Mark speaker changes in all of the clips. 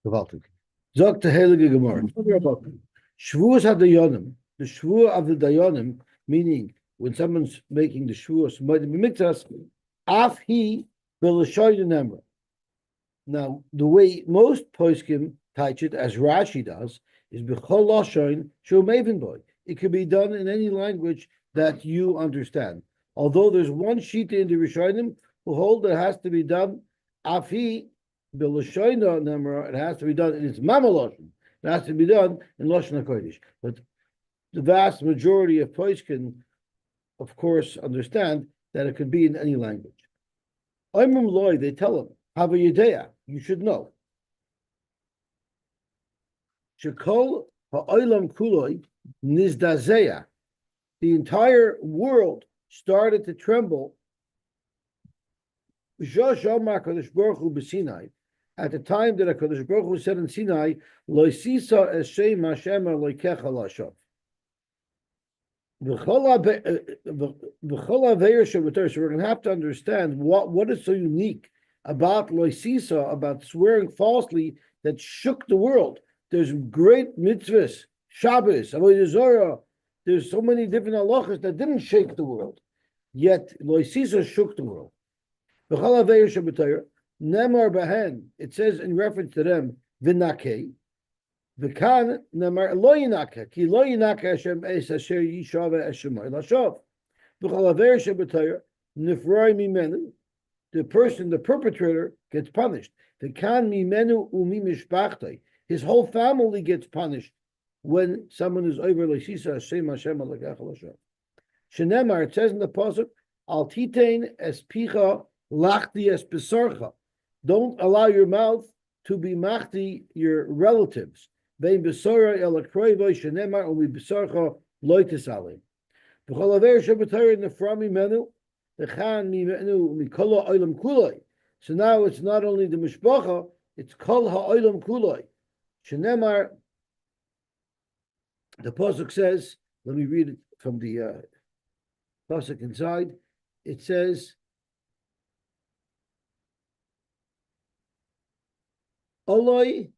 Speaker 1: Gewaltig. Sagt der Heilige Gemara. Shavuos hadayonim. The Shavuot of the Dayonim, meaning when someone's making the Shavuos, af he b'lashoyin. Now, the way most poskim teach it, as Rashi does, is b'chol lashon shu maven boy. It can be done in any language that you understand. Although there's one sheet in the Rishonim who hold that it has to be done afi b'lashoyin nemra. It has to be done in its mamaloshin. It has to be done in lashon hakodesh. But the vast majority of poskim, of course, understand that it could be in any language. Oimim loy, they tell him, have a yedea, you should know. Shekol ha'olam kuloi nizdazeya. The entire world started to tremble. At the time that HaKadosh Baruch Hu said in Sinai, Lo sisa eshem Hashem elokecha lashav. So we're going to have to understand what is so unique about loisisa, about swearing falsely, that shook the world. There's great mitzvahs, Shabbos, Avodah Zarah. There's so many different halachas that didn't shake the world, yet loisisa shook the world. Nemar behen, it says in reference to them, v'nakei. V'kan nemar lo yinaka, ki lo yinaka Hashem es asher yishava Hashemay lashav. V'chol aver sheb'Torah nifroi mimenu. The person, the perpetrator, gets punished. V'kan mimenu umi mishpachtei. His whole family gets punished when someone is over l'sisa Hashem alakach lashav. Shenemar, it says in the pasuk, al titein es picha lachti es besarcha. Don't allow your mouth to be machti your relatives. Vein besora el akroivoy shenemar umi besarcha loitis alim. V'chol aver sheb'Torah neframi menu v'chan mimenu mikol ha'olam kuloi. So now it's not only the mishpacha, it's kol ha'olam kuloi. Shenemar, the pasuk says, let me read it from the pasuk inside. It says, Oloi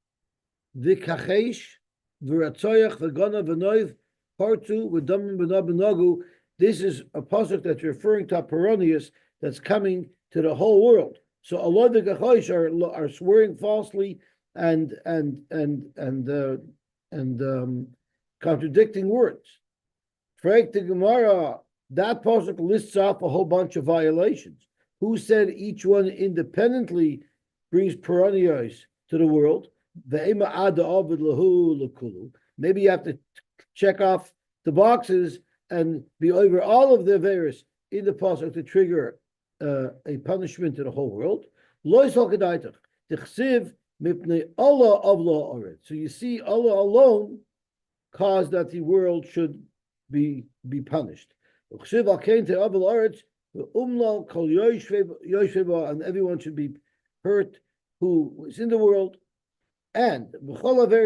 Speaker 1: v'kachesh v'ratzoyach v'gana v'noiv partu v'damim b'nagu. This is a pasuk that's referring to Peronius that's coming to the whole world. So Oloi v'kachesh are swearing falsely and contradicting words. Frag the Gemara, that pasuk lists off a whole bunch of violations. Who said each one independently brings Peronius to the world? Maybe you have to check off the boxes and be over all of the various in the pasuk to trigger a punishment to the whole world. So you see, Allah alone caused that the world should be punished. And everyone should be hurt who is in the world. And one of the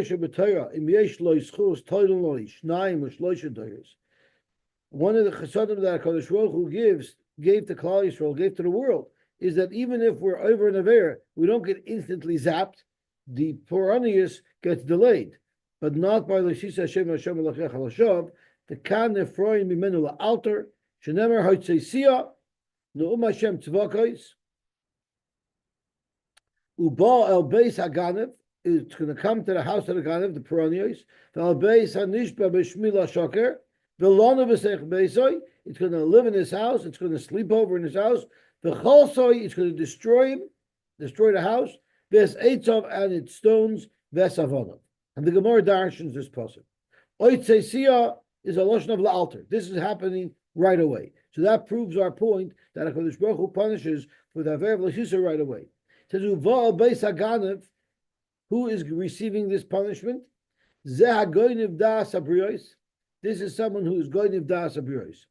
Speaker 1: chesadim that HaKadosh Baruch Hu gave to Klal Yisrael, gave to the world, is that even if we're over an aver, we don't get instantly zapped. The Peronius gets delayed, but not by the Shisa Hashem Hashem Alachech Halashav. The Kan Nefroim Mimenu LaAlter Shenemer Hoitzeisia Neum Hashem Tzvakos Uba El Beis Haganev. It's going to come to the house of the Ganev, the Peronius. The El Beis Hanishba B'Shmila Shoker. V'Lona B'Sech Beisoi. It's going to live in his house. It's going to sleep over in his house. The Cholsoi. It's going to destroy him, destroy the house. Ves Eitzov and its stones. Ves Avonov. And the Gemara darshans this pasuk. Oitzeisia is a lotion of la'alter. This is happening right away. So that proves our point that HaKadosh Baruch Hu punishes for the aver of l'shisa right away. It says Uva Beis Haganev. Who is receiving this punishment? Zeh hagoyniv das abriyos. This is someone who is goyniv das abriyos.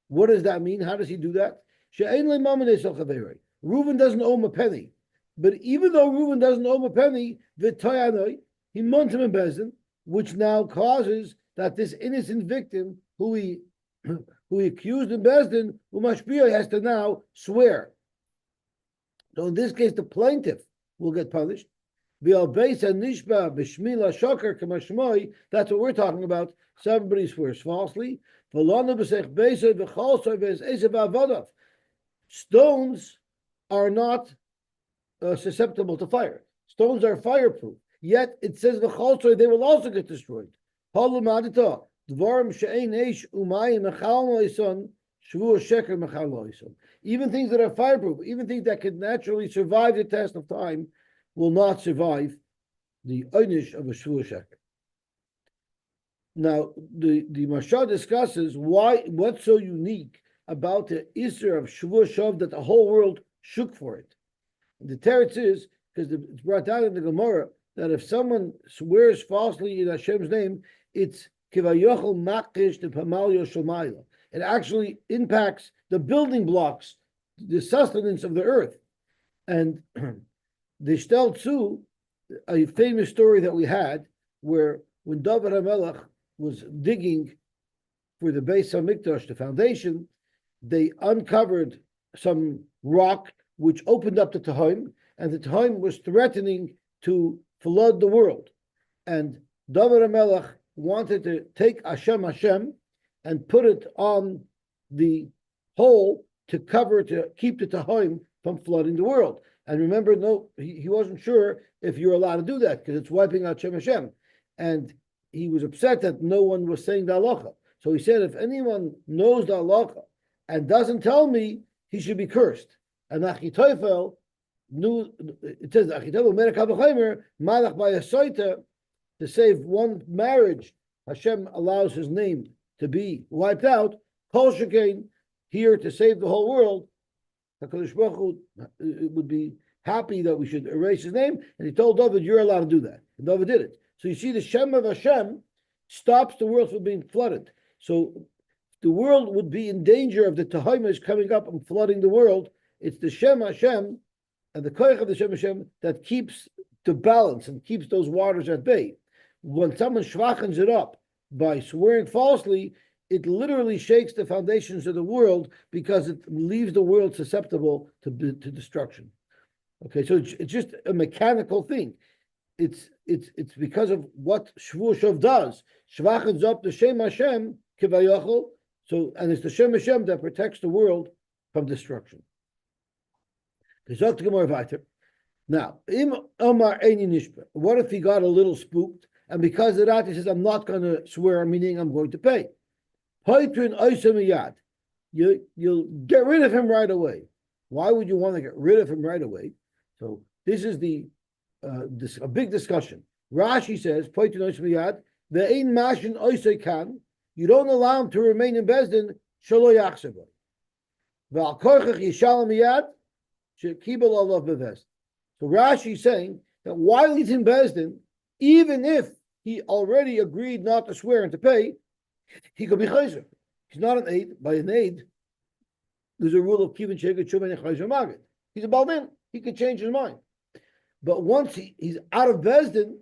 Speaker 1: What does that mean? How does he do that? She'ein le'mamanei shel chaverei. Reuven doesn't owe him a penny, but even though Reuven doesn't owe him a penny, v'toyanoi, he monts him in bezin, which now causes that this innocent victim, who he accused in bezdin, umashpiyah, has to now swear. So in this case, the plaintiff will get punished. That's what we're talking about. Somebody swears falsely. Stones are not susceptible to fire. Stones are fireproof. Yet it says they will also get destroyed. Even things that are fireproof, even things that can naturally survive the test of time, will not survive the einish of a Shavuos sheker. Now, the Mashal discusses what's so unique about the Isser of Shavuos Shov that the whole world shook for it. And the teretz is, because it's brought down in the Gemara, that if someone swears falsely in Hashem's name, it's kivayochel makish the pamalyo shomayla. It actually impacts the building blocks, the sustenance of the earth. And the Shtel Tzu, a famous story that we had, where when David HaMelech was digging for the Beis HaMikdash, the foundation, they uncovered some rock which opened up the Tehom, and the Tehom was threatening to flood the world. And David HaMelech wanted to take Hashem and put it on the hole to keep the Tehom from flooding the world. And remember, no, he wasn't sure if you're allowed to do that because it's wiping out Hashem. And he was upset that no one was saying the halacha. So he said, if anyone knows the halacha and doesn't tell me, he should be cursed. And Achitophel knew, it says, Achitophel made a kabachimer, malach by a soita, to save one marriage, Hashem allows his name to be wiped out. Kol shekain, here to save the whole world, HaKadosh Baruch Hu would be happy that we should erase his name, and he told David, you're allowed to do that. And David did it. So you see, the Shem of Hashem stops the world from being flooded. So the world would be in danger of the Tehomah coming up and flooding the world. It's the Shem Hashem and the Koich of the Shem Hashem that keeps the balance and keeps those waters at bay. When someone schwachens it up by swearing falsely, it literally shakes the foundations of the world because it leaves the world susceptible to destruction. Okay, so it's just a mechanical thing. It's because of what Shavuos Shov does. Shvachens up the Shem Hashem kivayachol. So, and it's the Shem Hashem that protects the world from destruction. Now, what if he got a little spooked, and because of that he says, I'm not going to swear, meaning I'm going to pay. You'll get rid of him right away. Why would you want to get rid of him right away? So this is a big discussion. Rashi says, you don't allow him to remain in Bezdin. So Rashi is saying that while he's in Bezdin, even if he already agreed not to swear and to pay, he could be chayzer. He's not an aid. By an aid, there's a rule of kivin shega tshuva and chayzer magid. He's a balmin. He could change his mind. But once he's out of Bezdin,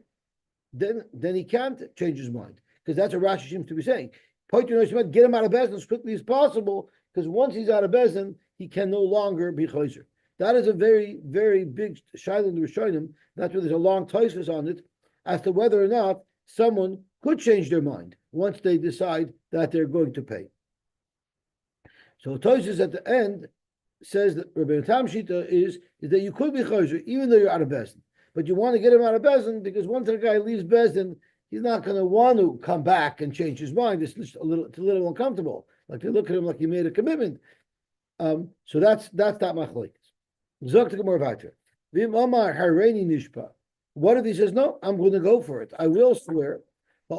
Speaker 1: then he can't change his mind, because that's what Rashi seems to be saying. Get him out of Bezdin as quickly as possible, because once he's out of Bezdin, he can no longer be chayzer. That is a very, very big shaila in the Rishonim. That's where there's a long tosfos on it as to whether or not someone could change their mind once they decide that they're going to pay. So tosfos at the end says that Rabbi Tam Shita is that you could be chayzer even though you're out of Bezdin, but you want to get him out of Bezdin because once the guy leaves Bezdin, he's not going to want to come back and change his mind. It's just a little uncomfortable. Like they look at him like he made a commitment. So that's that machlokes. What if he says, no, I'm going to go for it. I will swear. The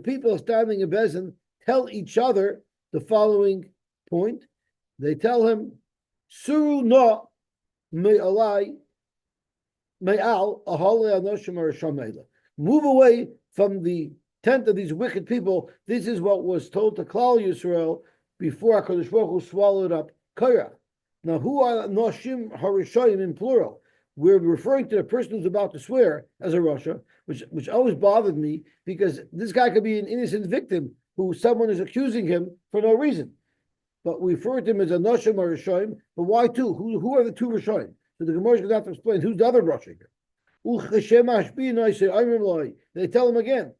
Speaker 1: people standing in Bezdin tell each other the following point. They tell him, Suru no me'alai me'al ahale anoshim shamela. Move away from the tent of these wicked people. This is what was told to Klal Yisrael before HaKadosh Baruch Hu swallowed up Korah. Now, who are Noshim Harishayim in plural? We're referring to the person who's about to swear as a Rasha, which always bothered me, because this guy could be an innocent victim who someone is accusing him for no reason. But we refer to him as a Noshim Harishayim, but why two? Who are the two Rishayim? So the Gemara is going to have to explain who's the other Rosh here. They tell him again,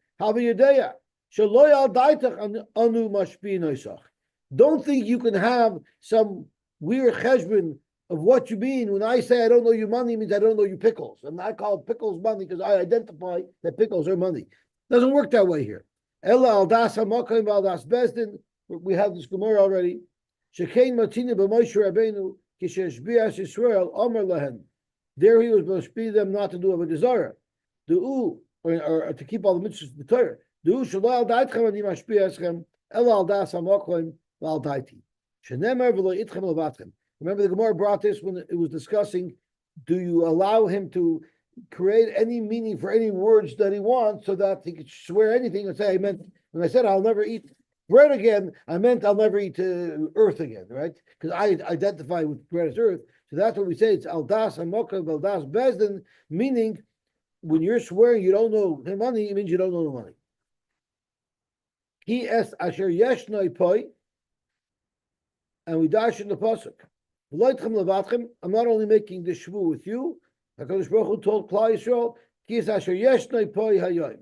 Speaker 1: don't think you can have some weird cheshbon of what you mean. When I say I don't know your money, it means I don't know your pickles. And I call pickles money because I identify that pickles are money. Doesn't work that way here. Ella al das hamakim al das bezdin. We have this Gemara already. Shekein matina b'Moshe Rabbeinu kisheshbias Yisrael Omer lahen. There he was going to speed them not to do a desire. Or to keep all the mitzvahs of the Torah. Shalal daitchem ani mashbiaschem ella al das hamakim al daiti. Shenemer v'lo itchem levatchem. Remember the Gemara brought this when it was discussing, do you allow him to create any meaning for any words that he wants so that he could swear anything and say, I meant, when I said I'll never eat bread again, I meant I'll never eat earth again, right? Because I identify with bread as earth. So that's what we say, it's Aldas Hamokav, Aldas Bezdin, meaning when you're swearing you don't know the money, it means you don't know the money. He es asher yeshnoi poi, and we dash in the pasuk. I'm not only making this shvu with you. HaKadosh Baruch Hu told Klal Yisrael, "Kis asher yeshnoi poi hayom."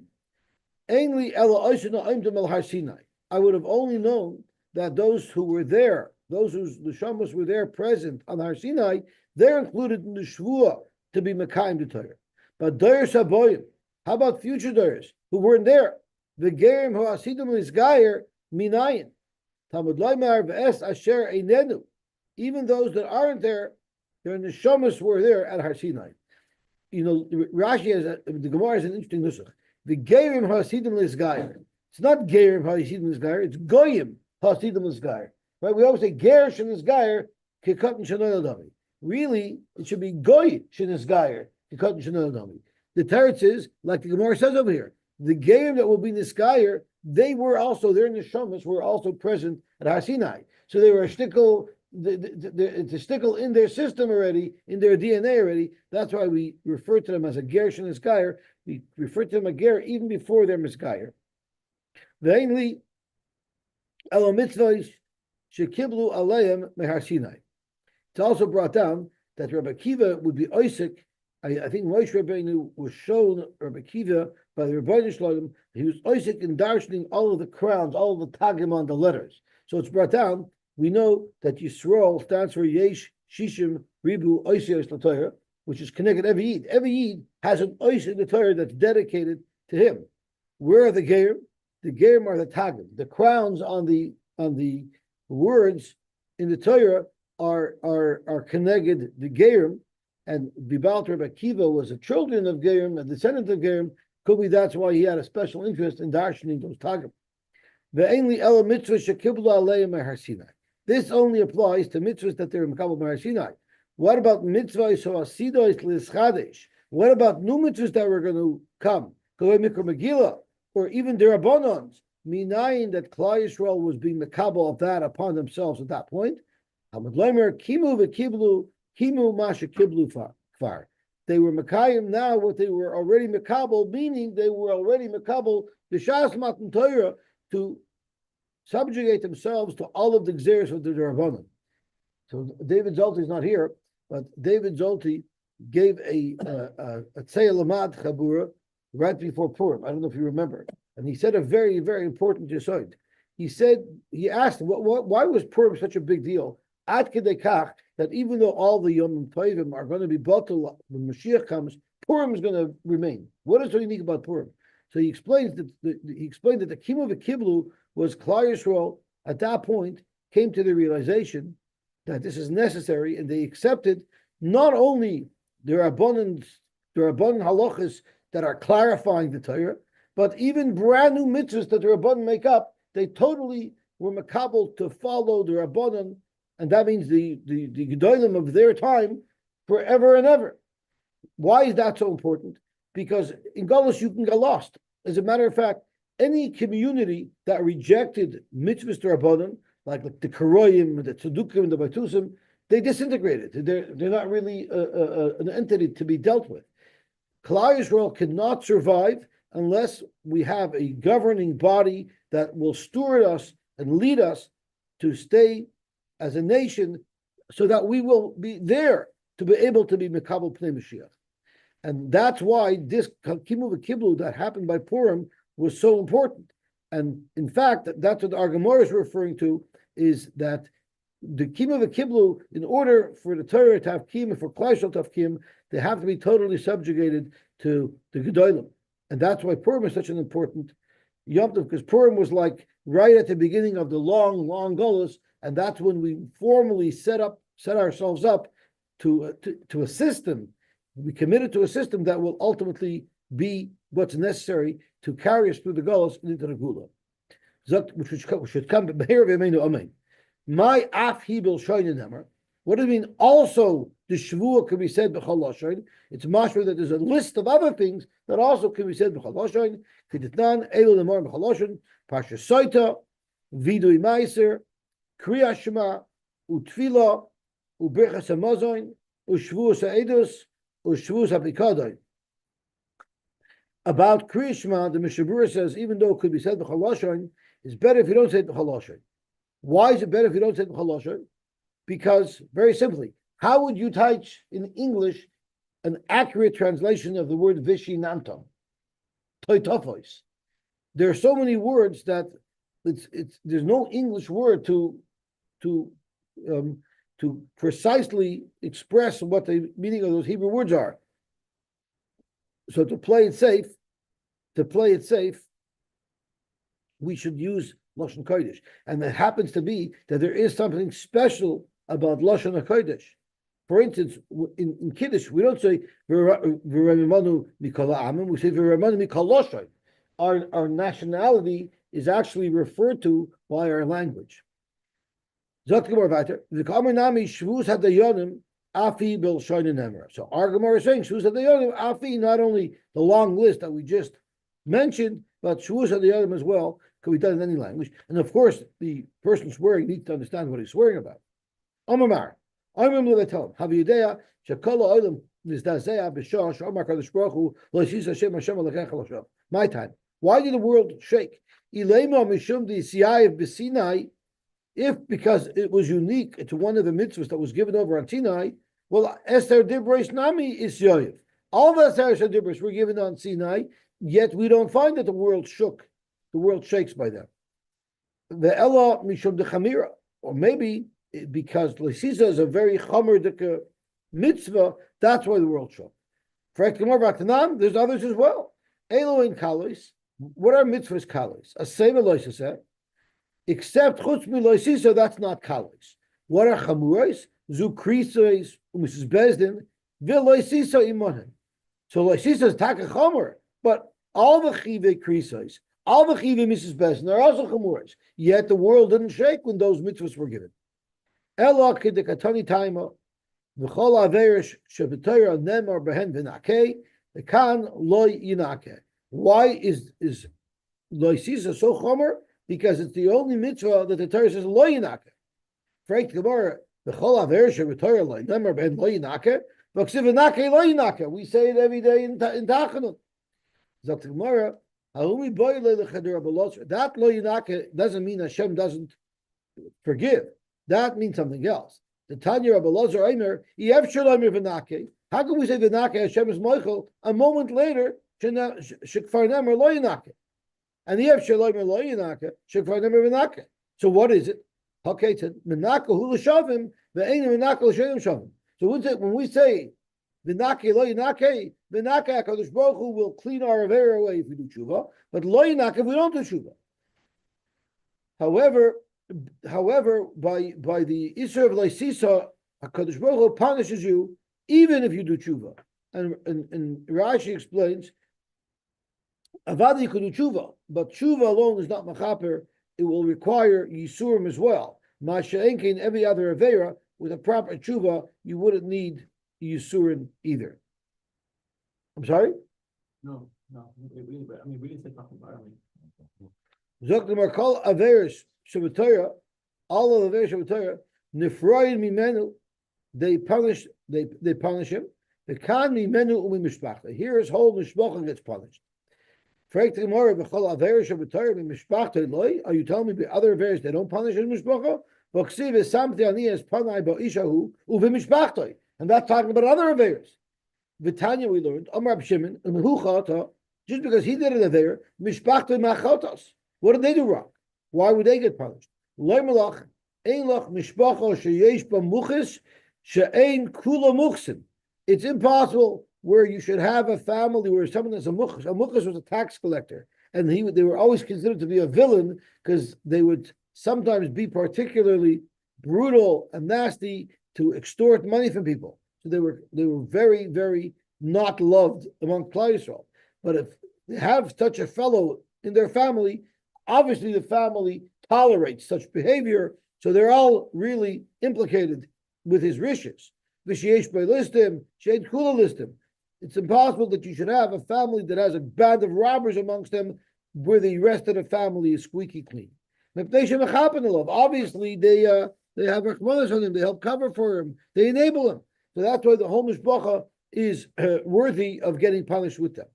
Speaker 1: Ainly ela oisena oimdem el Har Sinai. I would have only known that those who were there, those whose the Shavuos were there present on Har Sinai, they're included in the shvuah to be mekayim the Torah. But Dayers Haboyim, how about future Dayers who weren't there? The Gerim who asidim lisgayer minayin. Talmud Loimar v'es asher einenu. Even those that aren't there, their neshamas were there at Har Sinai. You know, Rashi has the Gemara has an interesting nusach. The Gerim hasidim lisgayer. It's not Gerim hasidim lisgayer. It's Goyim hasidim lisgayer. Right? We always say Ger shenisgayer kikatan shenoyadami. Really, it should be Goy shenisgayer kikatan shenoyadami. The teretz is like the Gemara says over here. The Gerim that will be nisgayer, they were also their neshamas were also present at Har Sinai. So they were a shtickle. It's a stickle in their system already, in their DNA already. That's why we refer to them as a ger shenisgayer. We refer to them a ger even before they're misgayer. Vainly, elo mitzvahs shekiblu aleim mehar Sinai. It's also brought down that Rabbi Akiva would be Isaac. I think Moshe Rabbeinu was shown Rabbi Akiva by the Rebbeinu Shalom. He was Isaac in darshaning all of the crowns, all of the tagim on the letters. So it's brought down. We know that Yisrael stands for Yesh Shishim Ribu Oisiyos LaTorah, which is connected every Yid. Every Yid has an Ois in the Torah that's dedicated to him. Where are the Gerim? The Gerim are the Tagim. The crowns on the words in the Torah are connected the Gerim, and Bibal Rabbi Akiva was a children of Gerim, a descendant of Gerim. Could be that's why he had a special interest in darshaning those Tagim. The only ela mitzvah shekiblu aleim Har Sinai. This only applies to mitzvahs that they're Mekabel Har Sinai. What about mitzvahs so asidos lischadesh? What about new mitzvahs that were going to come? Mikra Megillah, or even derabbanans, minayin that Klal Yisrael was being Mekabel of that upon themselves at that point. Hamad Leimer kimu v'kiblu kimu masha kiblu far. They were Mekayim now what they were already Mekabel, meaning they were already Mekabel the Shas Matan Torah to subjugate themselves to all of the xeris of the Rabbanan. So David Zolti is not here, but David Zolti gave a Tzei Lamad Chabura right before Purim. I don't know if you remember. And he said a very, very important yesod. He asked, why was Purim such a big deal? Ad kedei kach, that even though all the Yom Tovim are going to be batel when Mashiach comes, Purim is going to remain. What is so unique about Purim? So he explained that the Kimu v'Kiblu was Klal Yisrael at that point came to the realization that this is necessary, and they accepted not only the Rabbanan halachas that are clarifying the Torah, but even brand new mitzvahs that the Rabbanan make up. They totally were makabel to follow the Rabbanan, and that means the Gedolim of their time forever and ever. Why is that so important? Because in Galus you can get lost. As a matter of fact, any community that rejected mitzvahs to Rabbanan, like the Karoyim, the Tzedukim, the Batusim, they disintegrated. They're not really an entity to be dealt with. Klal Yisrael cannot survive unless we have a governing body that will steward us and lead us to stay as a nation so that we will be there to be able to be Mekabel Pnei Mashiach. And that's why this Kimu V'Kiblu that happened by Purim was so important. And in fact, that's what our Gemara is referring to, is that the Kimu V'Kiblu, in order for the Torah to have Kim, for Klal Yisrael to have Kim, they have to be totally subjugated to the Gedolim. And that's why Purim is such an important Yom Tov, because Purim was like right at the beginning of the long, long Golus, and that's when we formally set ourselves up to a system. We committed to a system that will ultimately be what's necessary to carry us through the Golus and into the Gula. Which should come. My af hibil shoyne nemer. What does it mean? Also, the Shavuot can be said b'chol lashon. It's mashma that there's a list of other things that also can be said b'chol lashon. K'titnan elu lemar b'chol lashon. Pasha soita, vidui meiser, kriya shema, utfila, uberchas hamazon, ushvuos ha'edus, ushvuos ha'pikadon. About kriya shema, the Mishabura says, even though it could be said b'chol lashon, it's better if you don't say it b'chol lashon. Why is it better if you don't say it b'chol lashon? Because, very simply, how would you teach in English an accurate translation of the word vishinantam? Toitopos. There are so many words that there's no English word to precisely express what the meaning of those Hebrew words are. So to play it safe, we should use Lashon Kodesh. And it happens to be that there is something special about Lashon HaKodesh. For instance, in Kiddush, we don't say V'remimanu mikol ha'amim, we say V'remimanu mikol Lashon. Our nationality is actually referred to by our language. So our Gemara is saying Shavuos Hadayonim Afi, not only the long list that we just mentioned, but Shavuos Hadayonim as well can be done in any language. And of course, the person swearing needs to understand what he's swearing about. Amar, I'm going to tell him, have you idea, Shakala Olam Nizdazea B'Shah Shomar Kadosh Baruch Hu Lo Yishis Hashem Hashem Alekecha L'Shem. My time. Why did the world shake? Ilema Mishum D'Isiyav B'Sinai. If because it was unique to one of the mitzvahs that was given over on Sinai, well, Esther Dibros Nami is Yoyev. All the Esther Dibros were given on Sinai, yet we don't find that the world shook. The world shakes by them. The Ella Mishum Dechamira, or maybe because L'Sisa is a very Chomer mitzvah, that's why the world shook. For Ekemar there's others as well. Eloin Kalos. What are mitzvahs Kalos? A Seva Loisasa. Except Chutz Miloisisa, that's not Kalos. What are Chamurais? Zukrisos, Mrs. Bezdin, Viloisisa Imonim. So Loisisa is Taka Chomer, but all the Chive Krisos, all the Chive Mrs. Bezdin are also Chamurais. Yet the world didn't shake when those mitzvahs were given. Ela Kidekatani Taima, V'chol Averish Shabbatayra Nemar Behen V'nakeh, the Kan Loy Yinakeh. Why is Loisisa so Chomer? Because it's the only mitzvah that the Torah says Lo Yinakeh. Frank Gemara, B'chol Averish Shabbatayra Loy Nemar Behen Lo Yinakeh, V'ksiv V'nakeh Lo Yinakeh. We say it every day in Tachanun. Zok Gemara, Ha'umi Boy Le L'Chadura B'Lotzer. That Lo Yinakeh doesn't mean Hashem doesn't forgive. That means something else. The Tanya Rabbi Lazar Eimer, Yev Shalom V'nakeh. How can we say V'nakeh Hashem is Michael? A moment later, Shekfar Nemer Lo Yinakeh. And Yev Shalom Lo Yinakeh, Shekfar Nemer V'nakeh. So what is it? Okay, it's V'nakeh Hu L'Shavim, V'ein V'nakeh L'Shavim Shavim. So when we say V'nakeh Lo Yinakeh, V'nakeh HaKadosh Baruch Hu will clean our Avera away if we do tshuva, but Lo Yinakeh if we don't do tshuva. However, by the Isra of Laisisa, HaKadosh Baruch Hu punishes you even if you do tshuva. And Rashi explains, Avadi you could do tshuva, but tshuva alone is not machaper. It will require yisurim as well. Masha'enke in every other avera, with a proper tshuva, you wouldn't need yisurim either. I'm sorry?
Speaker 2: No. We didn't say nothing about it.
Speaker 1: Zokdemar kol averis Shabbatayra, all of the Averis Shabbatayra, Nifroid Mimenu, they punish him. The Kan Mimenu Umi Mishpachta. Here his whole Mishpacha gets punished. Are you telling me the other Averis they don't punish his Mishpacha? And that's talking about other Averas. Vitanya, we learned, Amar Shimon, just because he did an Aver, Mishpachta Machotas. What did they do wrong? Why would they get punished? Loy Malach, Ein Lach Mishpacha Sheyesh Muchis, She'ein Kula Muchsin. It's impossible where you should have a family where someone is a Muchis. A Muchis was a tax collector, and they were always considered to be a villain because they would sometimes be particularly brutal and nasty to extort money from people. So they were very, very not loved among Klal Yisrael. But if they have such a fellow in their family, obviously the family tolerates such behavior, so they're all really implicated with his riches. V'sheyesh b'listim, she'ein kula listim. It's impossible that you should have a family that has a band of robbers amongst them where the rest of the family is squeaky clean. Obviously, they have rachmanas on him. They help cover for him. They enable him. So that's why the whole mishpacha is worthy of getting punished with them.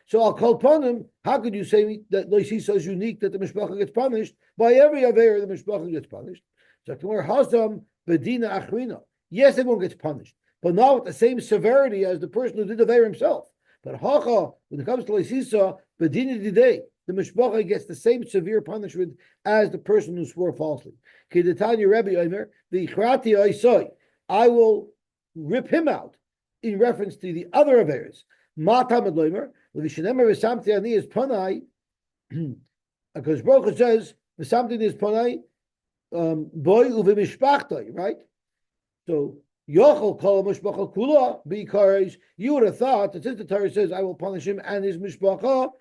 Speaker 1: So I'll call upon him. How could you say that Loisisa is unique that the mishpacha gets punished? By every aver, the mishpacha gets punished. So tomorrow, Hasam bedina achrina. Yes, everyone gets punished, but not with the same severity as the person who did the aver himself. But hacha, when it comes to Loisisa, bedina didei, the mishpacha gets the same severe punishment as the person who swore falsely. Kedetanya Rebbe Omer, the Ichrati Oisoi, I will rip him out in reference to the other averes. Matamad Loimer, Levishanemer V'samti Ani is Panai, because Baruch says V'samti is Panai, boy uvimishpachtoi, right? So Yochel kol mishpacha kula because you would have thought that since the Torah says I will punish him and his mishpacha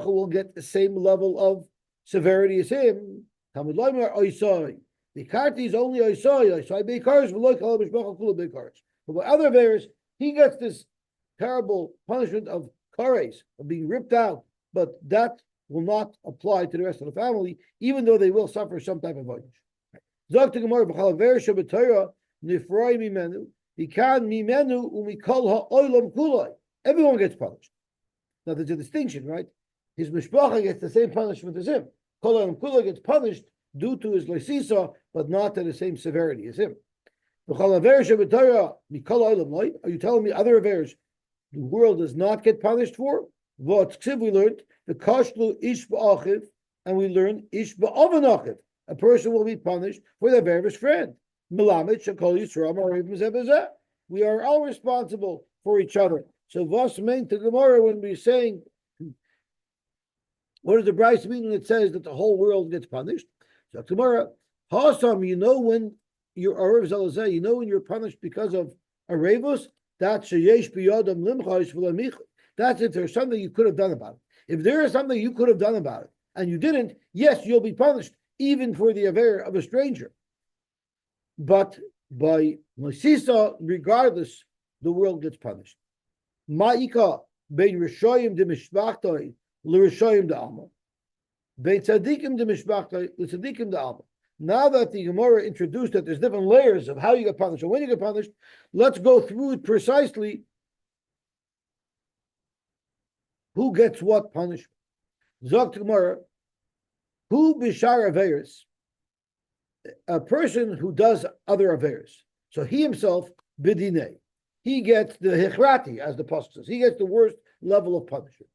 Speaker 1: will get the same level of severity as him. Talmud Loimer Oisoi. The karti is only Oisoi. Oisoi beikars v'loy kol mishpacha kula beikars. But by other averes, he gets this terrible punishment of kares, of being ripped out, but that will not apply to the rest of the family, even though they will suffer some type of violence. Zok to Gemara b'chal aver shebetorah nifroi mimenu ikan mimenu umikol ha'olam kuloi. Everyone gets punished. Now there's a distinction, right? His mishpacha gets the same punishment as him. Kol ha'olam kuloi gets punished due to his loisisa, but not to the same severity as him. Are you telling me other averes the world does not get punished for? What we learned the kashlu ish ba'achiv, and we learn ish ba'avanachiv. A person will be punished for the aver of his friend. Melamed shakol yisrael. We are all responsible for each other. So vos mean to Gemara when we're saying, what does the Bryce mean when it says that the whole world gets punished? So Gemara, Hasam, you know when you're when you're punished because of a ravus, that's sheyesh biyadam limchais v'lamich. That's if there's something you could have done about it. If there is something you could have done about it and you didn't, yes, you'll be punished even for the aver of a stranger. But by Masisa, regardless, the world gets punished. Ma'ika bein rishoyim de mishpachtoi l'rishoyim de alma. Bein tzadikim de mishpachtoi l'tzadikim de alma. Now that the Gemara introduced that there's different layers of how you get punished and when you get punished, let's go through it precisely. Who gets what punishment? Zok Gemara, who bishar averis? A person who does other averis. So he himself, bidinei, he gets the hechrati, as the pasuk says. He gets the worst level of punishment.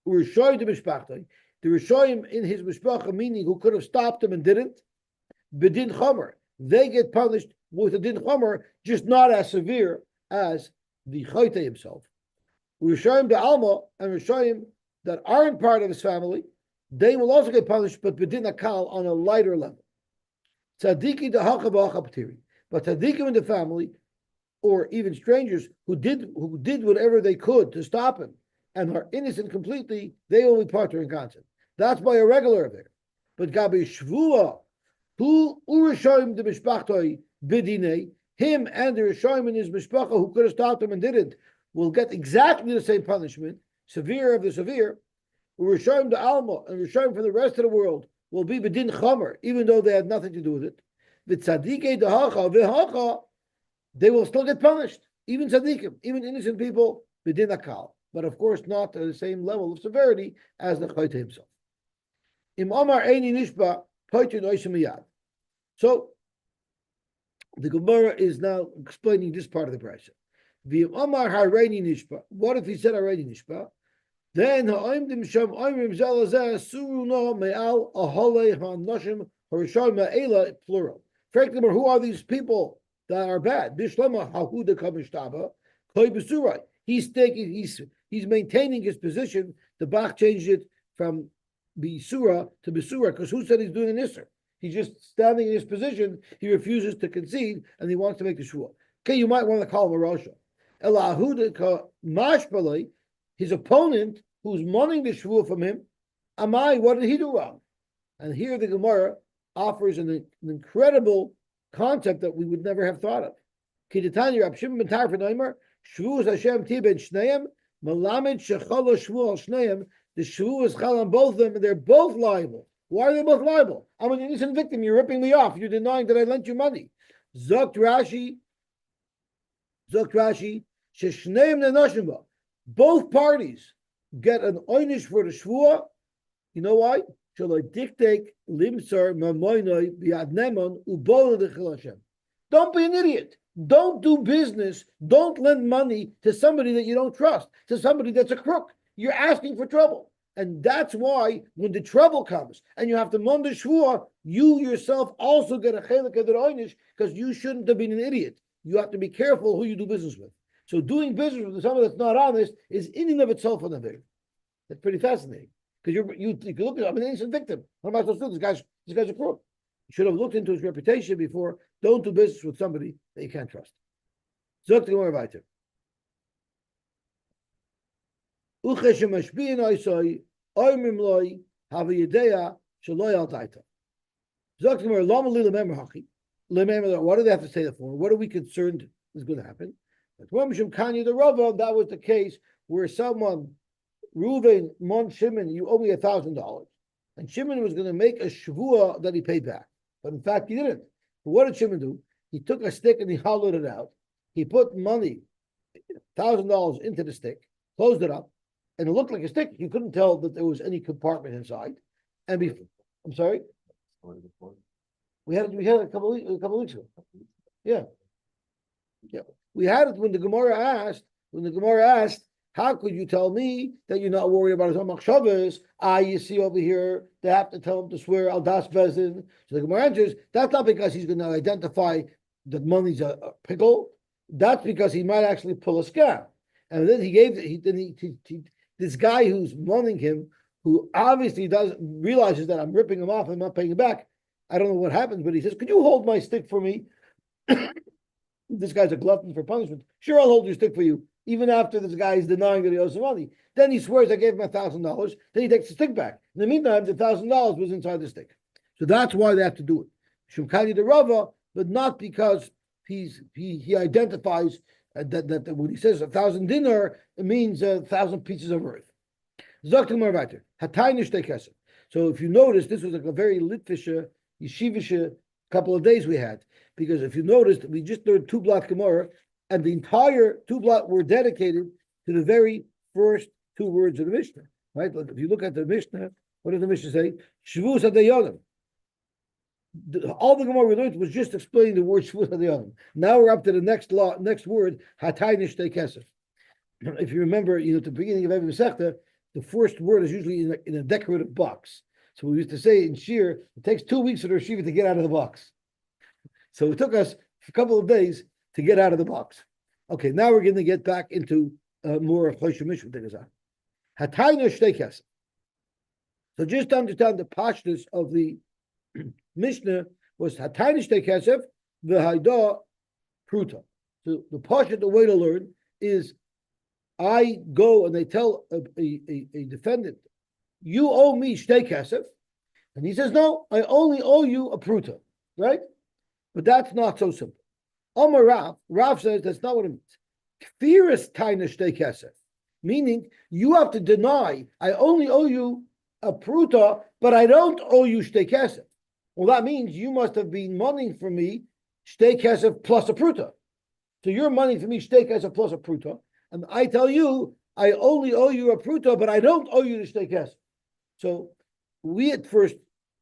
Speaker 1: Urishoy de mishpachtoi, the rishoyim in his mishpacha, meaning who could have stopped him and didn't. Bedin chomer, they get punished with a din chomer, just not as severe as the chote himself. Rishoyim de alma and rishoyim that aren't part of his family, they will also get punished, but bedin akal on a lighter level. Tzadiki de hachabachaptiri, but tzadikim in the family, or even strangers who did whatever they could to stop him and are innocent completely, they will be parter in concept. That's by a regular affair. But gabi shvua. Who urishoyim the mishpachtoi bidinei, him and the rishoyim in his mishpacha who could have stopped him and didn't, will get exactly the same punishment, severe of the severe. Urishoyim the alma and rishoyim for the rest of the world will be bidin chomer, even though they had nothing to do with it. V'tzadikei dehacha v'hacha, they will still get punished, even tzadikim, even innocent people bidin akal, but of course not at the same level of severity as the chayte himself. Im Omar eini nishba. So The Gemara is now explaining this part of the brisa. What if he said Hareini Nishpa? Then ha'oimdim sham oimrim zelazeh suru no me'al ahole ha'noshim harishon me'ela plural. Frankly, who are these people that are bad? Bishlema hahuda kamishtaba koi besurai. He's maintaining his position. The Bach changed it from Bisura to Bisura because who said he's doing an Isser? He's just standing in his position. He refuses to concede and he wants to make the shua. Okay, you might want to call him a Rosha. Elahuda mashbalei, his opponent who's wanting the shua from him. Amai, what did he do wrong? And here the Gemara offers an incredible concept that we would never have thought of. Kiditani Rab Shimon ben Tarfon Omer, Shavuos Hashem Ti ben Shneim, Malamed Shechala Shvu al Shneim. The Shavuos is chal on both of them, and they're both liable. Why are they both liable? I'm an innocent victim. You're ripping me off. You're denying that I lent you money. Zokt Rashi, Sheshneim Nenoshim ba. Both parties get an oynish for the shvua. You know why? Shall I dictate limsar mamoinoi biad nemon ubola dechil Hashem. Don't be an idiot. Don't do business. Don't lend money to somebody that you don't trust, to somebody that's a crook. You're asking for trouble. And that's why when the trouble comes and you have to mond the shvua, you yourself also get a chelik of the oynish because you shouldn't have been an idiot. You have to be careful who you do business with. So doing business with someone that's not honest is in and of itself an avir. That's pretty fascinating because you look at, I'm an innocent victim. What am I supposed to do? This guy's a crook. You should have looked into his reputation before. Don't do business with somebody that you can't trust. Zok the Gemara weiter. Uche shemashbiin oisoi oimim loi have yedea shaloi al daita. Zok the Gemara lama li lemem hachi. What do they have to say that for? What are we concerned is going to happen? That was the case where someone, Reuven, Mon Shimon, you owe me $1,000. And Shimon was going to make a shavua that he paid back. But in fact, he didn't. But what did Shimon do? He took a stick and he hollowed it out. He put money, $1,000 into the stick, closed it up, and it looked like a stick. You couldn't tell that there was any compartment inside. And I'm sorry? We had it a couple of weeks ago. Yeah. We had it when the Gemara asked, how could you tell me that you're not worried about his own machshavas? You see over here, they have to tell him to swear al das bezin. So the Gemara answers, that's not because he's going to identify that money's a pickle. That's because he might actually pull a scam. And then this guy who's wanting him, who obviously realizes that I'm ripping him off and I'm not paying him back. I don't know what happens, but he says, could you hold my stick for me? This guy's a glutton for punishment. Sure, I'll hold your stick for you, even after this guy is denying that he owes some money. Then he swears I gave him $1,000. Then he takes the stick back. In the meantime, the $1,000 was inside the stick. So that's why they have to do it. Shumkani the Rava, but not because he identifies that when he says 1,000 dinar, it means 1,000 pieces of earth. So if you notice, this was like a very litvisha, yeshivisha couple of days we had. Because if you noticed, we just learned 2 blot Gemara, and the entire 2 blot were dedicated to the very first 2 words of the Mishnah. Right? If you look at the Mishnah, what did the Mishnah say? Shavuos hadayonim. All the Gemara we learned was just explaining the word Shavuos hadayonim. Now we're up to the next word, hatay nishtei kesef. If you remember, at the beginning of every Masechta, the first word is usually in a decorative box. So we used to say in Shir, it takes 2 weeks for the Shiva to get out of the box. So it took us a couple of days to get out of the box. Okay, now we're going to get back into more of Choshe Mishpat. Hatayna Shtei. So just to understand the pashtus of the Mishnah was Hatayna Shtei Kesef v'Hayda Pruta. So the pashut, the way to learn is, I go and they tell a defendant, you owe me Shtei Kesef, and he says, no, I only owe you a Pruta, right? But that's not so simple. Omar Rav says that's not what it means. Kfiris taina shtei kesef, meaning you have to deny, I only owe you a pruta, but I don't owe you shtei kesef. Well, that means you must have been money for me shtei kesef plus a pruta. So you're money for me shtei kesef plus a pruta, and I tell you I only owe you a pruta, but I don't owe you the shtei kesef. So we at first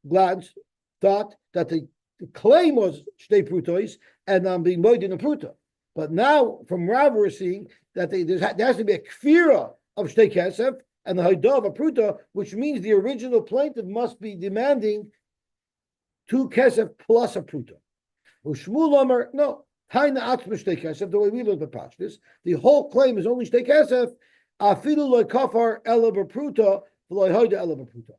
Speaker 1: glance thought that the the claim was shtei prutois, and I'm being moed in a pruta. But now from Rav we're seeing that there has to be a kfira of shtei kesef and the haidah of a pruta, which means the original plaintiff must be demanding 2 kesef plus a pruta. Shmuel Omer, no, Haina Atzma Shtei Kesef, the way we look at Pashtus, the whole claim is only Shtei Kesef, Afilu Loi Kafar Ela B'Pruta, V'Loi Hoida Ela B'Pruta.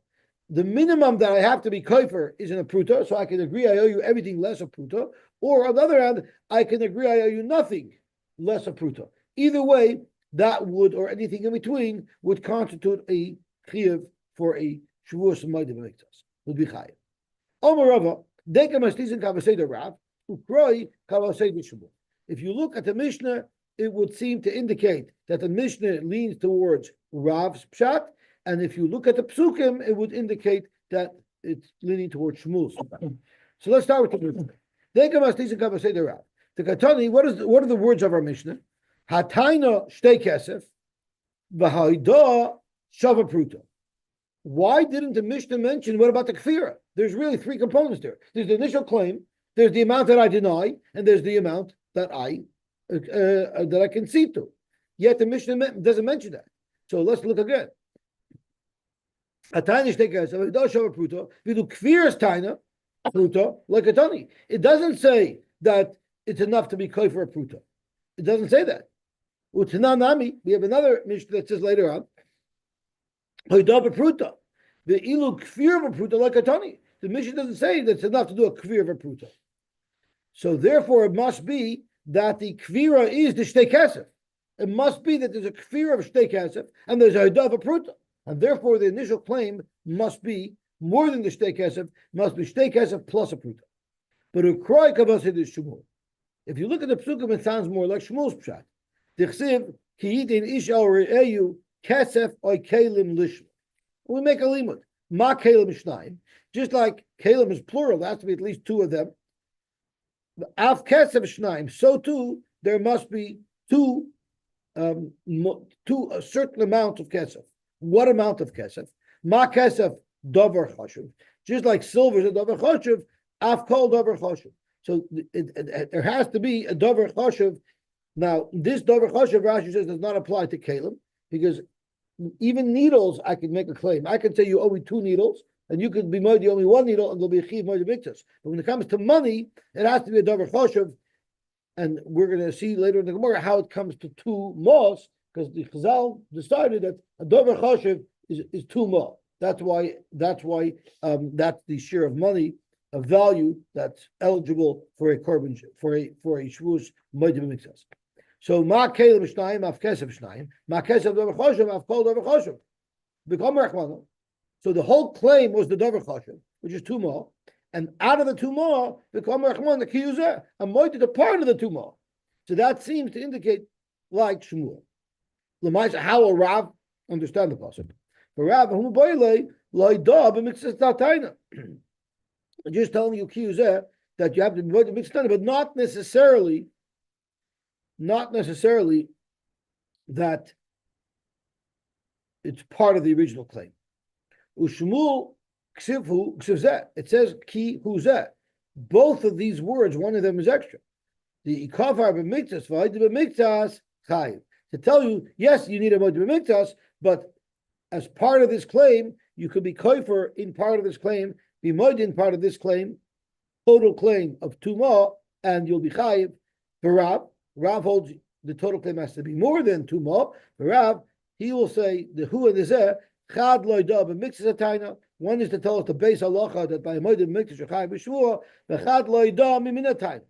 Speaker 1: The minimum that I have to be kafir is in a pruta, so I can agree I owe you everything less a pruta, or on the other hand, I can agree I owe you nothing less a pruta. Either way, that would, or anything in between, would constitute a chiyuv for a Shavuos and Maidim Miktas, would be chayiv. Omer Rava, Deka Mastizin Kavasei Rav, if you look at the Mishnah, it would seem to indicate that the Mishnah leans towards Rav's pshat, and if you look at the Psukim, it would indicate that it's leaning towards Shmuel's. So let's start with the Mishnah. The Katani, what are the words of our Mishnah? Hataina shtei kesef, v'haida shava pruta. Why didn't the Mishnah mention what about the kfira? There's really 3 components there. There's the initial claim, there's the amount that I deny, and there's the amount that I concede to. Yet the Mishnah doesn't mention that. So let's look again. It doesn't say that it's enough to be koi for a pruta. It doesn't say that. We have another Mishnah that says later on, the Mishnah doesn't say that it's enough to do a kvir of a pruta. So therefore, it must be that the kvira is the shtei kesef. It must be that there's a kvir of shtei kesef and there's a haidah of a pruta, and therefore the initial claim must be more than the shtei kesef, must be shtei kesef plus a pruta. But ukroi kavasid is Shmuel. If you look at the psukim, it sounds more like Shmuel's pshat. Dichsiv ki yitin ish al re'eyu kesef oy kelim lishma. We make a limud. Ma kelim shnayim. Just like kelim is plural, there has to be at least 2 of them. Af kesef shnayim. So too, there must be 2, a certain amount of kesef. What amount of kesef? Ma kesef dover chashuv. Just like silver is a dover chashuv, af kol dover chashuv. So there has to be a dover chashuv. Now, this dover chashuv, Rashi says, does not apply to kelim, because even needles, I can make a claim. I can say you owe me 2 needles, and you could be moed, you owe me 1 needle, and there'll be a chiv moed miktas. But when it comes to money, it has to be a dover chashuv, and we're going to see later in the Gemara how it comes to 2 mos, because the Chazal decided that a dover chashuv is 2 mos. That's why that's the share of money, a value that's eligible for a korban, for a Shavuos moed miktas. So ma kelim shnayim af kesef shnayim, ma kesef dover chashuv af kol dover chashuv. Become rachmana. So the whole claim was the dover chashuv, which is 2 more, and out of the 2 more, become rachmana kiyuzeh, and moed a part of the 2 more. So that seems to indicate like Shmuel. L'maisa, how will Rav understand the pasuk? For Rav, whom boile loida b'mitzvah tataina. I'm just telling you kiyuzeh that you have to moed mitzvah, but not necessarily that it's part of the original claim. Ushmul ksivhu ksivzeh. It says ki huzeh. Both of these words, one of them is extra. The ikafar b'miktas v'haydi b'miktas chayiv. To tell you, yes, you need a moed b'miktas, but as part of this claim, you could be kofer in part of this claim, be moed in part of this claim, total claim of 2 ma, and you'll be chayiv. For Rav holds the total claim has to be more than 2 ma. For Rav, he will say the hu and the zeh chad loida b'miktas ataina. One is to tell us the base halacha that by a moed b'miktas you're chayiv b'shvua. V'chad loida miminataina.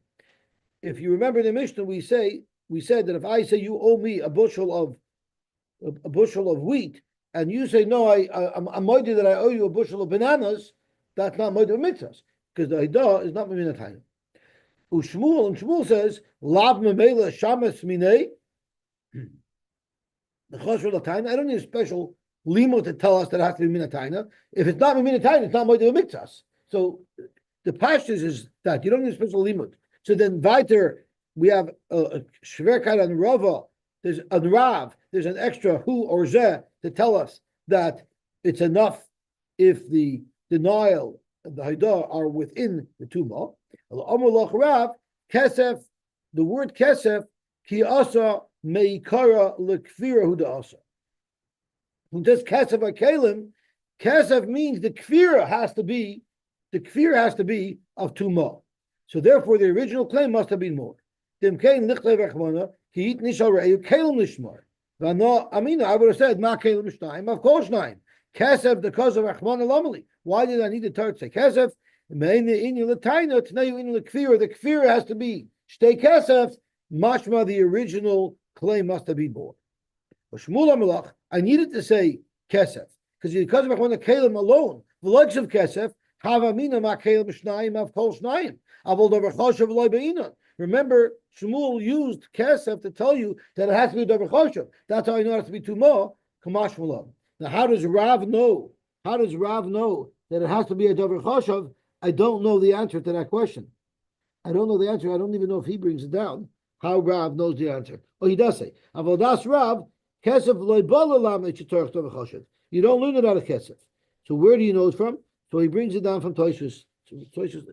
Speaker 1: If you remember in the Mishnah, we said that if I say you owe me a bushel of wheat, and you say no, I'm moed that I owe you a bushel of bananas, that's not moed b'miktas, because the haidah is not miminataina. Shmuel says, Lav memela shamas minei. I don't need a special limo to tell us that it has to be minataina. If it's not minataina, it's not moed b'miktas. So the pashtus is that you don't need a special limud. So then weiter, we have a shverkat and rava. There's a rav. There's an extra hu or zeh to tell us that it's enough if the denial the Haidah are within the Tumah. Rav, Kesef, the word Kesef, Ki Asa Meikara Lekfira Huda Asa. Who does Kesef Akalim? Kesef means the Kfira has to be of Tumah. So therefore, the original claim must have been more. I would have said, Ma Kelim Mishnayim, of course, nine. Kesef, the cause of Rachman Alamali. Why did I need the Torah to say Kesef? The Kfira has to be Shtei Kesef, mashma, the original claim must have been more. I needed to say Kesef, because of Rachman Kelim alone, the likes of Kesef, Havamina Ma Kelim Mishnayim, of Kol Shnayim. Remember, Shmuel used Kesef to tell you that it has to be Davar Choshev. That's how I know it has to be Tumah, Kamash Malam. Now, how does Rav know? How does Rav know that it has to be a Davar Choshev? I don't know the answer to that question. I don't know the answer. I don't even know if he brings it down. How Rav knows the answer. Oh, he does say, Avodas Rav, Kesef loy balalam echitorch Davar Choshev. You don't learn it out of Kesef. So where do you know it from? So he brings it down from Toshus. Toshus,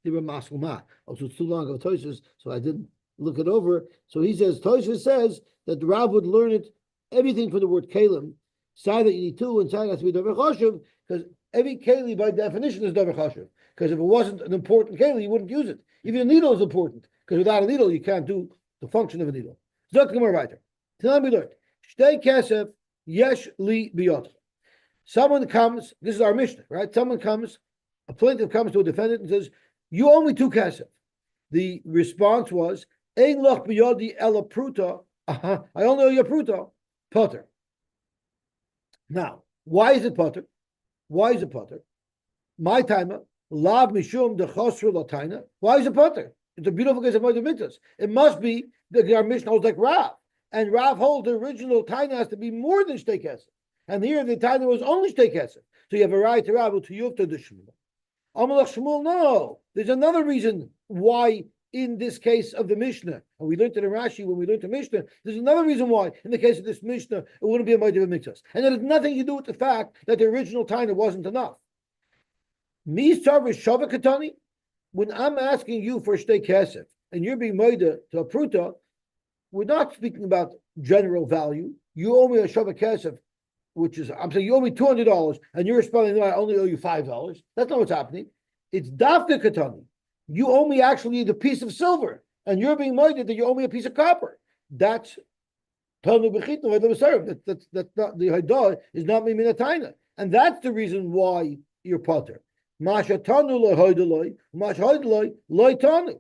Speaker 1: they were maskuma. Also, it's too long of Toshus, so I didn't look it over. So he says, Toshus says that the Rav would learn it, everything from the word kalim, side that you need two, and side has to be davar choshev, because every keli by definition is davar choshev. Because if it wasn't an important keli, you wouldn't use it. Even a needle is important, because without a needle, you can't do the function of a needle. Zok Gemara weiter. Tell me, learned. Shtei kesef yesh li biyot. Someone comes, this is our Mishnah, right? Someone comes, a plaintiff comes to a defendant and says, you owe me 2 kesef. The response was, Ein loch biyodi ela pruta. I only owe you a pruta. Potter. Now, why is it potter? Why is it potter? My timer, lav mishum de chosru lataina. Why is it potter? It's a beautiful case of Moed Mitzvahs. It must be that our Mishnah holds like Rav. And Rav holds the original taina has to be more than shtei kesef. And here the taina was only shtei kesef. So you have a right to Rav to Yuv to the Shmuel. Amalach Shmuel, no. There's another reason why in this case of the Mishnah, and we learned it in Rashi when we learned the Mishnah, there's another reason why in the case of this Mishnah, it wouldn't be a Moed Mitzvahs. And it has nothing to do with the fact that the original taina wasn't enough. Me service Shavah Katani, when I'm asking you for shtei kesef, and you're being moed to a pruta, we're not speaking about general value. You owe me a Shavah Kesef, which is, I'm saying you owe me $200, and you're responding, no, I only owe you $5. That's not what's happening. It's Dafka Katani. You owe me actually the piece of silver, and you're being moeded that you owe me a piece of copper. That's Tanu Bechitnu. That's not the Haidah is not Miminataina. And that's the reason why you're potter. Masha Tanu loy Haidaloi, Mash Haidaloi, loy Tanu.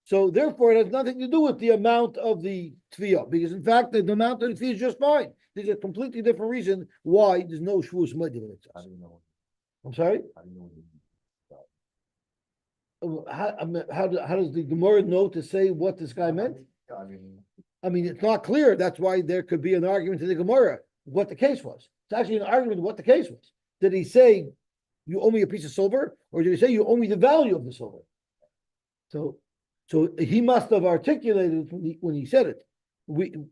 Speaker 1: So therefore, it has nothing to do with the amount of the tefillah, because in fact, the amount of the tefillah is just fine. There's a completely different reason why there's no Shavuos Moed. I'm sorry? How does the Gemara know to say what this guy meant? I mean, it's not clear. That's why there could be an argument in the Gemara what the case was. It's actually an argument what the case was. Did he say, you owe me a piece of silver? Or did he say, you owe me the value of the silver? So he must have articulated when he said it. The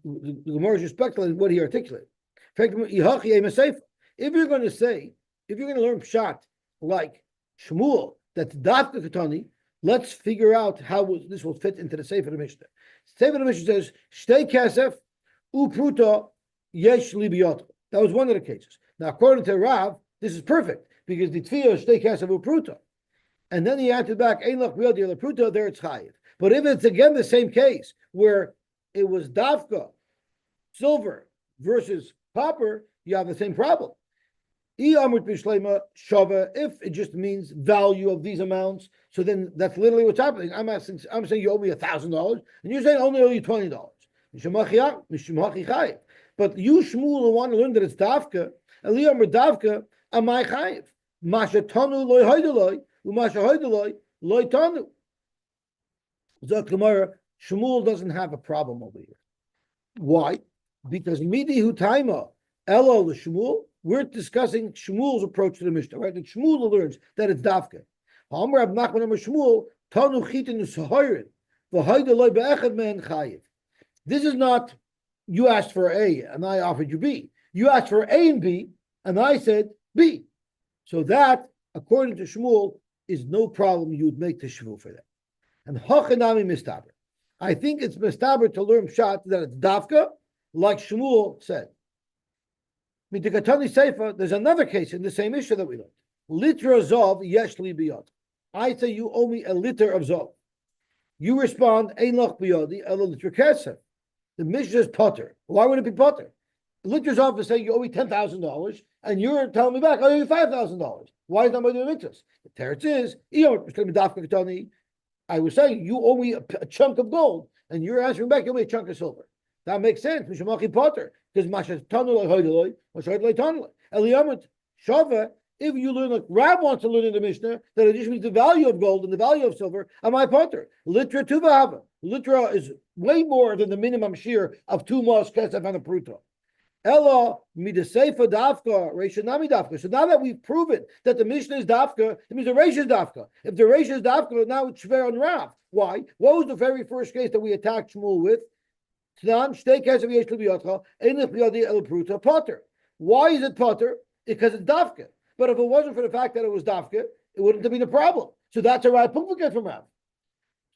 Speaker 1: Gemara is just speculating what he articulated. If you're going to say, if you're going to learn pshat like Shmuel, that's dafka katani, let's figure out how this will fit into the Sefer of Mishnah. Sefer of Mishnah says, shtei kesef upruta yesh libiyot. That was one of the cases. Now, according to Rav, this is perfect because the tefillah is shtei kesef upruta. And then he answered back, ein lach biyot yel pruta, there it's chayiv. But if it's again the same case where it was dafka, silver versus copper, you have the same problem. If it just means value of these amounts, so then that's literally what's happening. I'm saying you owe me $1,000, and you're saying I only owe you $20. But you Shmuel want to learn that it's dafka, and liyamar dafka amai chayiv. Masha tanu loy haydaloi, umasha haydaloi loy tanu. Shmuel doesn't have a problem over here. Why? Because midi hu taima elo l'Shmuel. We're discussing Shmuel's approach to the Mishnah, right? And Shmuel learns that it's dafka. This is not you asked for A and I offered you B. You asked for A and B and I said B. So that according to Shmuel, is no problem. You would make the Shavuot for that. And Hachanami mistaber. I think it's mistaber to learn pshat that it's dafka, like Shmuel said. Midikatani Seifa, there's another case in the same issue that we learned. Litra zov yeshli biyot. I say you owe me a liter of zov. You respond, ein lach biyodi ela litra kesef. The Mishnah is potter. Why would it be potter? Litra zov is saying you owe me $10,000, and you're telling me back I owe you $5,000. Why is that my doing mitzvahs? The teretz is, I was saying you owe me a chunk of gold, and you're answering back you owe me a chunk of silver. That makes sense. Mishamachi potter. Because Shava, if you learn like Rab wants to learn in the Mishnah, that addition means the value of gold and the value of silver, am I potter? Litra tuvahava. Litra is way more than the minimum shear of 2 mos kesef and a pruta. Ella midaseifa dafka, reisha nami dafka. So now that we've proven that the Mishnah is dafka, it means the reisha is dafka. If the reisha is dafka, now it's shver on Rav. Why? What was the very first case that we attacked Shmuel with? Why is it potter? Because it's dafka. But if it wasn't for the fact that it was dafka, it wouldn't have been a problem. So that's a right publican from Rav.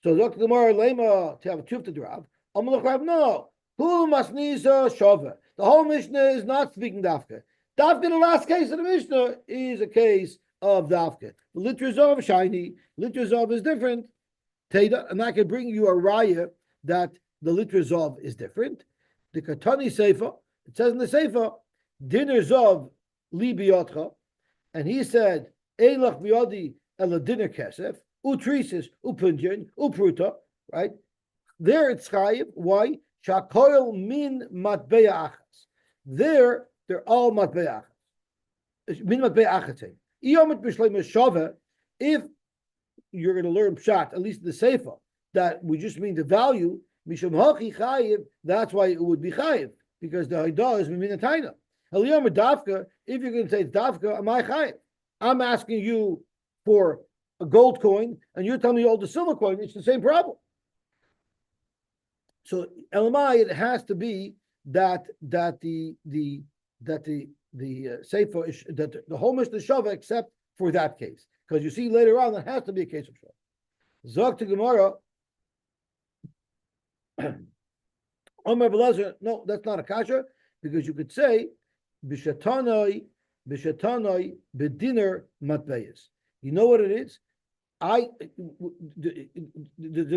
Speaker 1: So Dr. Gemara Lema to have a truth to Rav. Amalach Rav, no. Who must shava? The whole Mishnah is not speaking dafka. Dafka, the last case of the Mishnah, is a case of dafka. Litrazov shiny. Litrazov is different. And I can bring you a raya that the litrazov is different. The Katani Seifa, it says in the Seifa, dinner zov li biyotcha, and he said, Eilach biyodi ela dinner kesef, utrisis, upunjin, upruta, right? There it's chayiv. Why? Shakoil min matbeya achas. There, they're all matbeya achas. Min matbeya achatim. Iyomit b'shleim shava, if you're going to learn pshat, at least the Seifa, that we just mean the value, Mishum Hachi Chayiv, that's why it would be Chayiv, because the Haidah is Mimina Taina. Eliyam Dafka, if you're going to say Dafka, am I Chayiv? I'm asking you for a gold coin, and you're telling me you hold a silver coin, it's the same problem. So Elamai, it has to be that the Sefer is that the whole Mishnah Shava except for that case. Because you see later on that has to be a case of Shava. Zog to Gemara. No, that's not a kasha, because you could say bishatanoi bediner matbeyes. You know what it is? The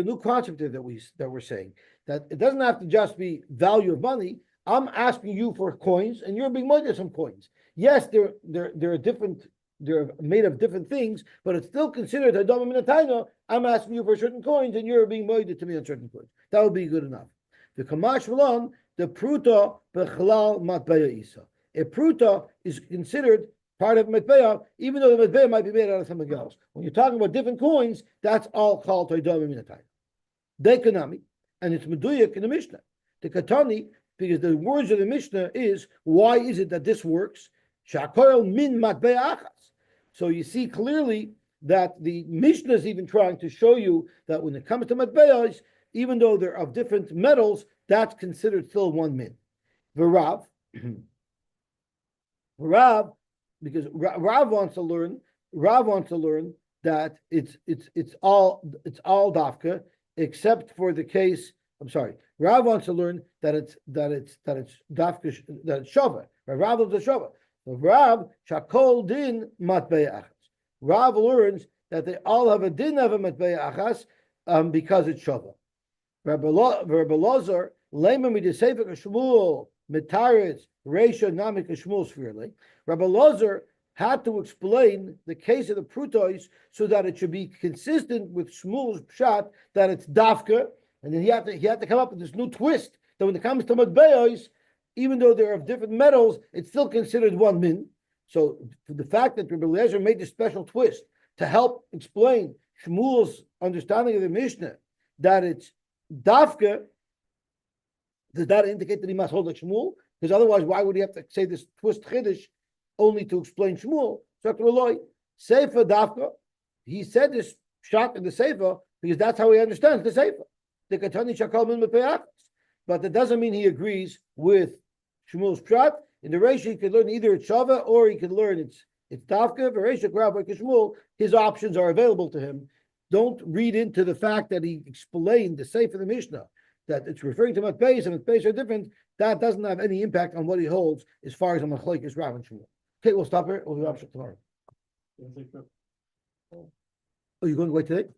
Speaker 1: new concept that we're saying, that it doesn't have to just be value of money. I'm asking you for coins, and you're being moided some coins. Yes, they're different. They're made of different things, but it's still considered hadam minataino. I'm asking you for certain coins, and you're being moided to me on certain coins. That would be good enough. The kamash v'lon, the pruta bechlal matbeya isa. A pruta is considered part of matbeya, even though the matbeya might be made out of something else. When you're talking about different coins, that's all called hadam minataino. Dekanami, and it's meduyak in the Mishnah. The katani, because the words of the Mishnah is, why is it that this works? Shakoil min matbeya achas. So you see clearly that the Mishnah is even trying to show you that when it comes to matbeyas, even though they're of different metals, that's considered still one min. V'Rav, because Rav wants to learn that it's all dafka except for the case. I'm sorry. Rav wants to learn that it's dafka, that it's shava. Rav is a shava. Rav shakol din matbeya achas. Rav learns that they all have a din of a matbeya achas because it's shava. Rabbi Lazar lema midesefik Shmuel mitaretz reisha namik Shmuel sfirli. Rabbi Lazar had to explain the case of the prutois so that it should be consistent with Shmuel's pshat that it's dafka, and then he had to come up with this new twist that when it comes to matbeyos, even though they're of different metals, it's still considered one min. So for the fact that Rabbi Eliezer made this special twist to help explain Shmuel's understanding of the Mishnah that it's dafka, does that indicate that he must hold like Shmuel? Because otherwise, why would he have to say this twist chiddush only to explain Shmuel? Sefer dafka. He said this shot in the Sefer because that's how he understands the Sefer. The Katani Shakal Min Mepeyachas. But that doesn't mean he agrees with Shmuel's pshat. In the ratio, he could learn either it's shava or he could learn it's It's Tafka, Vereshik, Rabbi Kishmul. His options are available to him. Don't read into the fact that he explained the Sefer the Mishnah that it's referring to Matbeis and Matbeis are different. That doesn't have any impact on what he holds as far as a Machlekes Rav and Shmuel. Okay, we'll stop here. We'll be back tomorrow.
Speaker 2: It's like,
Speaker 1: Oh, you're going away today?